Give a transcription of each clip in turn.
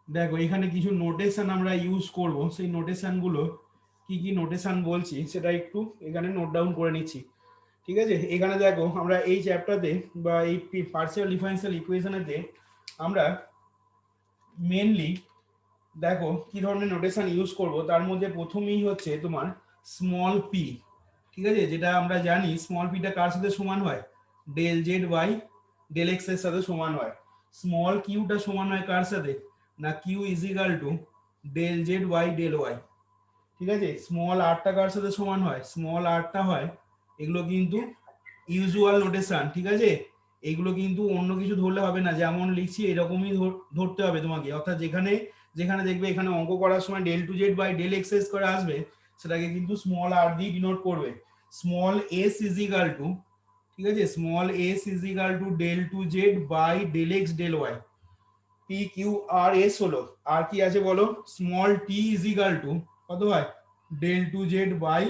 দেখো এখানে কিছু নোটেশন আমরা ইউজ করব, সেই নোটেশন গুলো কি কি নোটেশন বলছি সেটা একটু এখানে নোট ডাউন করে নিচ্ছি। ঠিক আছে, এখানে দেখো আমরা এই চ্যাপ্টারতে বা এই পার্সিয়াল ডিফারেনশিয়াল ইকুয়েশনেতে আমরা মেনলি দেখো কি ধরনের নোটেশন ইউজ করব। তার মধ্যে প্রথমেই হচ্ছে তোমার স্মল পি। ঠিক আছে, যেটা আমরা জানি স্মল পিটা কার সাথে সমান হয়, del Z by del x এর সাথে সমান হয়। স্মল কিউটা সমান হয় কার সাথে, না q is equal to del Z by del y. ঠিক আছে, স্মল আরটা কার সাথে সমান হয়, স্মল আরটা হয়, এগুলো কিন্তু ইউজুয়াল নোটেশন। ঠিক আছে, এগুলো কিন্তু অন্য কিছু ধরলে হবে না, যেমন লিখছি এরকমই ধরতে হবে তোমাকে। অর্থাৎ যেখানে যেখানে দেখবে এখানে অঙ্ক করার সময় del two Z by del x s করে আসবে, সেটাকে কিন্তু স্মল আর দিয়ে ডিনোট করবে। Small s is equal to, ঠিক আছে, small s is equal to del two Z by del x del y. P q r s হলো, আর কি আছে বলো, small t is equal to কত হয়, del two Z by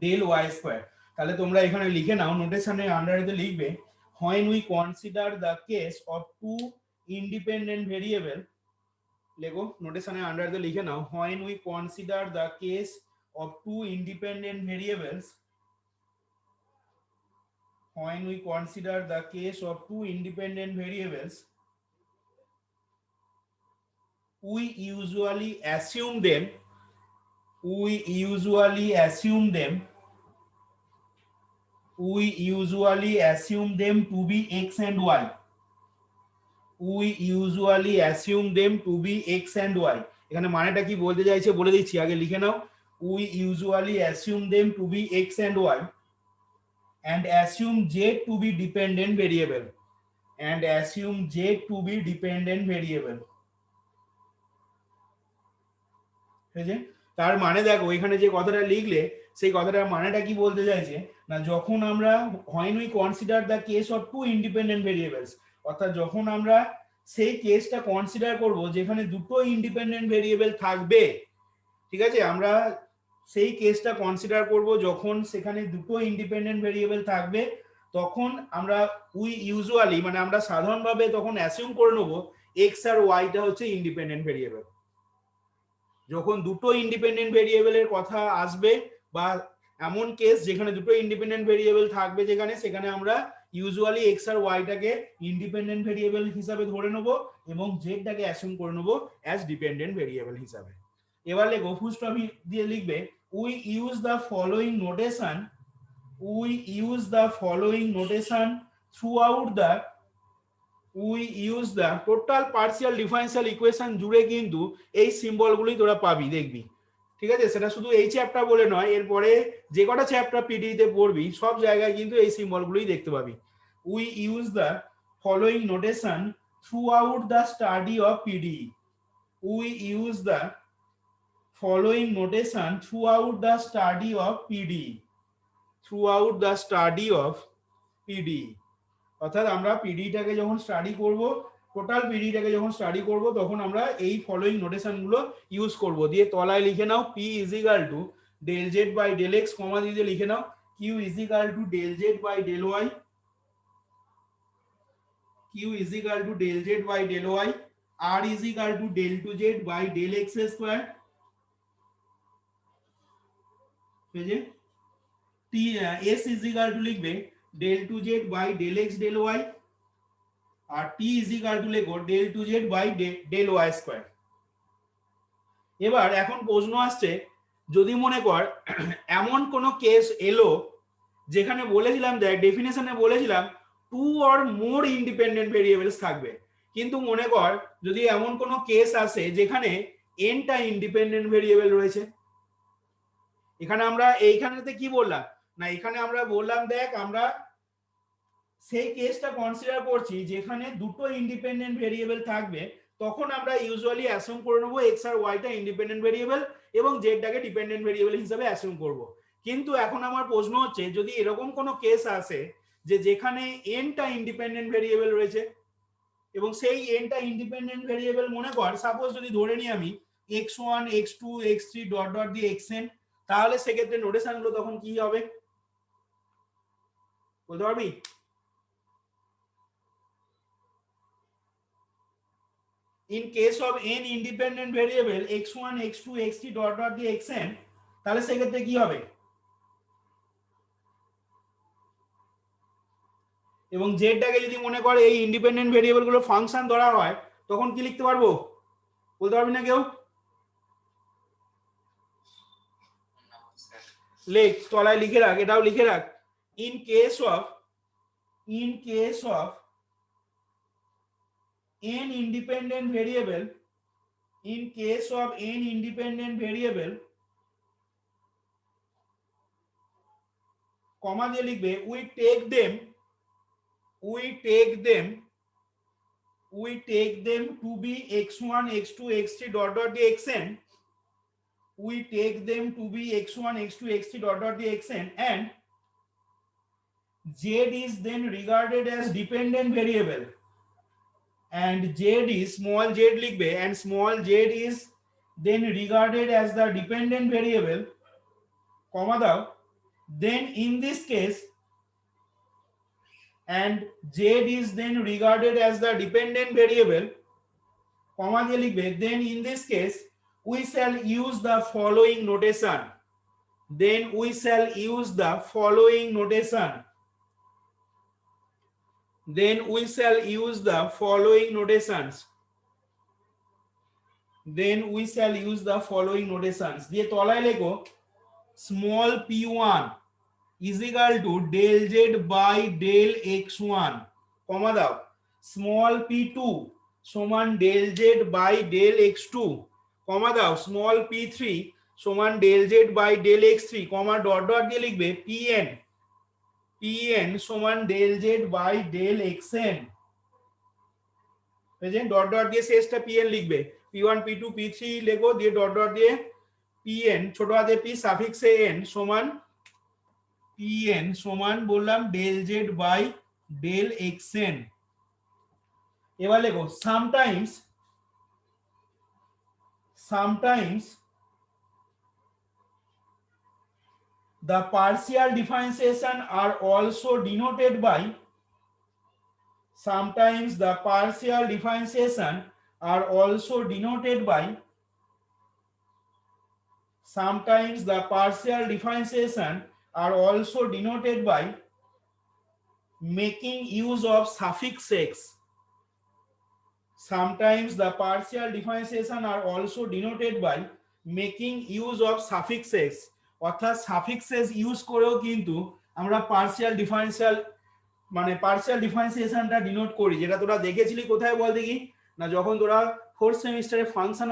del y square. তাহলে তোমরা এখানে লিখে নাও, নোটেশনে আন্ডারেতে লিখবে when we consider the case of two independent variable। লেখো নোটেশনে আন্ডারেতে লিখে নাও when we consider the case of two independent variables, when we consider the case of two independent variables, we usually assume them, we usually assume them, we usually assume them to be x and y, we usually assume them to be x and y। এখানে মানেটা কি বলতে চাইছে বলে দিচ্ছি, আগে লিখে নাও। we usually assume them to be x and y and assume z to be dependent variable, and assume z to be dependent variable। ঠিক আছে, তার মানে দেখো এখানে যে কথাটা লিখলে সেই কথাটার মানেটা কি বলতে চাইছে, না যখন আমরা when we consider the case of two independent variables, অর্থাৎ যখন আমরা সেই কেসটা কনসিডার করব যেখানে দুটো ইন্ডিপেন্ডেন্ট ভেরিয়েবল থাকবে। ঠিক আছে, আমরা সেই কেসটা কনসিডার করব যখন সেখানে দুটো ইন্ডিপেন্ডেন্ট ভেরিয়েবল থাকবে, তখন আমরা উই ইউজুয়ালি মানে আমরা সাধারণভাবে তখন অ্যাসিউম করে নেব এক্স আর ওয়াইটা হচ্ছে ইন্ডিপেন্ডেন্ট ভেরিয়েবল। যখন দুটো ইন্ডিপেন্ডেন্ট ভেরিয়েবলের কথা আসবে বা এমন কেস যেখানে দুটো ইন্ডিপেন্ডেন্ট ভেরিয়েবল থাকবে যেখানে, সেখানে আমরা ইউজুয়ালি এক্স আর ওয়াইটাকে ইন্ডিপেন্ডেন্ট ভেরিয়েবল হিসাবে ধরে নেব এবং জেডটাকে অ্যাসিউম করে নেব অ্যাজ ডিপেন্ডেন্ট ভেরিয়েবল হিসাবে। এবার লেখো ফুল স্টপ দিয়ে লিখবে we use the following notation, we use the following notation through out the, we use the total partial differential equation জুড়ে কিন্তু এই সিম্বলগুলোই তোরা পাবি দেখবি। ঠিক আছে, সেটা শুধু এই চ্যাপ্টার বলে নয়, এরপরে যে কটা চ্যাপ্টার পিডিতে পড়বি সব জায়গায় কিন্তু এই সিম্বলগুলোই দেখতে পাবি। We use the following notation through out the study of PD, we use the following notation throughout the study of PD, throughout the study of PD। অর্থাৎ আমরা পিডিটাকে যখন স্টাডি করব, টোটাল পিডিটাকে যখন স্টাডি করব তখন আমরা এই ফলোইং নোটেশন গুলো ইউজ করব। দিয়ে তলায় লিখে নাও P is equal to del Z by del X, comma দিয়ে লিখে নাও Q is equal to del Z by del Y, Q is equal to del Z by del Y, R is equal to del two Z by del X square. T S is equal to লিখবে del two Z by del x del Y, আর T is equal to লিখো del two Z by del y square. এবার এখন প্রশ্ন আসছে, যদি মনে কর এমন কোন কেস এলো যেখানে বলেছিলাম, দেখ ডেফিনেশনে বলেছিলাম two or more independent variables থাকবে, কিন্তু মনে কর যদি এমন কোন কেস আসে যেখানে এনটা ইন্ডিপেন্ডেন্ট ভেরিয়েবল রয়েছে। এখানে আমরা এইখানেতে কি বললাম, না এখানে আমরা বললাম দেখ আমরা সেই কেসটা কনসিডার করছি যেখানে দুটো ইন্ডিপেন্ডেন্ট ভেরিয়েবল থাকবে, তখন আমরা ইউজুয়ালি অ্যাসিউম করে নেবো এক্স আর ওয়াইটা ইন্ডিপেন্ডেন্ট ভেরিয়েবল এবং জেডটাকে ডিপেন্ডেন্ট ভেরিয়েবল হিসেবে অ্যাসিউম করব। কিন্তু এখন আমার প্রশ্ন হচ্ছে যদি এরকম কোনো কেস আসে যে যেখানে এনটা ইন্ডিপেন্ডেন্ট ভেরিয়েবল রয়েছে এবং সেই এনটা ইন্ডিপেন্ডেন্ট ভেরিয়েবল মনে কর সাপোজ যদি ধরে নিই আমি x1 x2 x3 dot dot দিয়ে xn, তাহলে সেক্ষেত্রে নোটেশন গুলো তখন কি হবে বলতে পারবি? In case of n independent variable x1 x2 x3 dot dot দিয়ে xn, তাহলে সেক্ষেত্রে কি হবে? এবং জেডটাকে যদি মনে করে এই ইন্ডিপেন্ডেন্ট ভেরিয়েবল গুলো ফাংশন ধরা হয়, তখন কি লিখতে পারবো? বলতে পারবি না কেউ? লেখ, তলায় লিখে রাখ, এটাও লিখে রাখ। In case of n independent variable, in case of n independent variable, কমা দিয়ে লিখবে we take them to be x1 x2 x3 dot dot the xn, we take them to be x1 x2 x3 dot dot the xn, and z is then regarded as dependent variable, and z is small z লিখবে, and small z is then regarded as the dependent variable, comma দাও, then in this case, and z is then regarded as the dependent variable, comma দিয়ে লিখবে, then in this case we shall use the following notation, then we shall use the following notation, then we shall use the following notations, then we shall use the following notations দিয়ে তলায় লেখো small p1 is equal to del z by del x1, কমা দাও, small p2 সমান del z by del x2, কমা দাও, small p3 সমান del z by del x3, comma dot dot দিয়ে লিখবে pn সমান del z by del xn, বুঝলেন? Dot dot দিয়ে শেষটা pn লিখবে, p1 p2 p3 লেখো, দিয়ে ডট ডট দিয়ে pn ছোট হাতে p সাফিক্সে n সমান pn সমান বললাম del z by del xn। এবার লেখো sometimes the partial differentiation are also denoted by, sometimes the partial differentiation are also denoted by, sometimes the partial differentiation are also denoted by making use of suffix x, sometimes the partial differentiation are also denoted by making use of suffix x, অর্থাৎ suffixes use করেও কিন্তু আমরা partial ডিফারেন্সিয়েশনটা denote করি, যেটা তোরা দেখেছিলি কোথায় বল দেখি না, যখন তোরা ফোর্থ সেমিস্টারে ফাংশন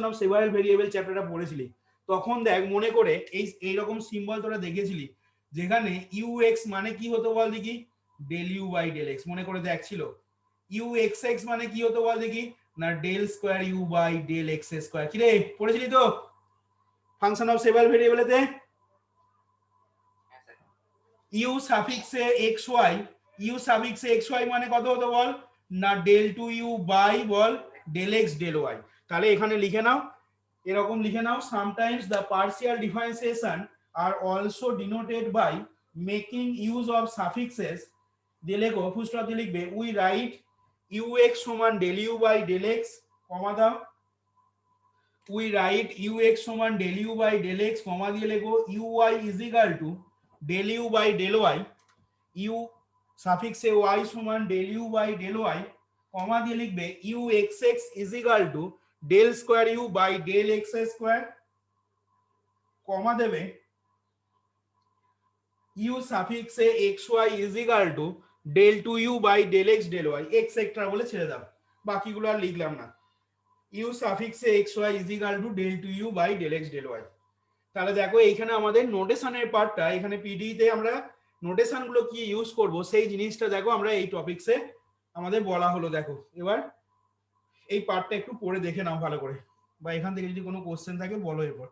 অফ সেভারাল ভেরিয়েবল চ্যাপ্টারটা পড়েছিলি, তখন দেখ মনে করে এইরকম সিম্বল তোরা দেখেছিলি, যেখানে ইউ এক্স মানে কি হতো বল দেখি, del you by del x, মনে করে দেখছিল। ইউ এক্স এক্স মানে কি হতো বল দেখি না, del square U by del X square. কি রে, পড়েছিলি তো ফাংশন অফ সেভারাল ভেরিয়েবলেতে? ইউ সাফিক্সে এক্স ওয়াই মানে কত হতো বল না, ডেল টু ইউ বাই বল ডেল এক্স ডেল ওয়াই। তাহলে এখানে লিখে নাও, এরকম লিখে নাও, sometimes the partial differentiation are also denoted by making use of suffixes, দিয়ে লেখো ফুল স্টপ দিয়ে লিখবে উই রাইট ইউ এক্স সমান del you by del X, comma দাও, উই রাইট ইউ এক্স সমান del you by del X, comma দিয়ে লেখো U Y is equal to del you by del Y, U সাফিক্সে Y সমান del you by del Y, comma দিয়ে লিখবে U X X is equal to del square U by del X square, comma দেবে U সাফিক্সে X Y is equal to del two U by del x del Y, etcetera বলে ছেড়ে দাও, বাকিগুলো আর লিখলাম না। ইউ সাফিক্সে X Y is equal to del two U by del x del Y. তাহলে দেখো এইখানে আমাদের নোটেশনের পার্টটা, এখানে পিডিতে আমরা নোটেশন গুলো কি ইউজ করব সেই জিনিসটা দেখো আমরা এই টপিকসে আমাদের বলা হলো। দেখো এবার এই পার্টটা একটু পড়ে দেখে নাও ভালো করে, বা এখান থেকে যদি কোনো কোশ্চেন থাকে বলো এরপর।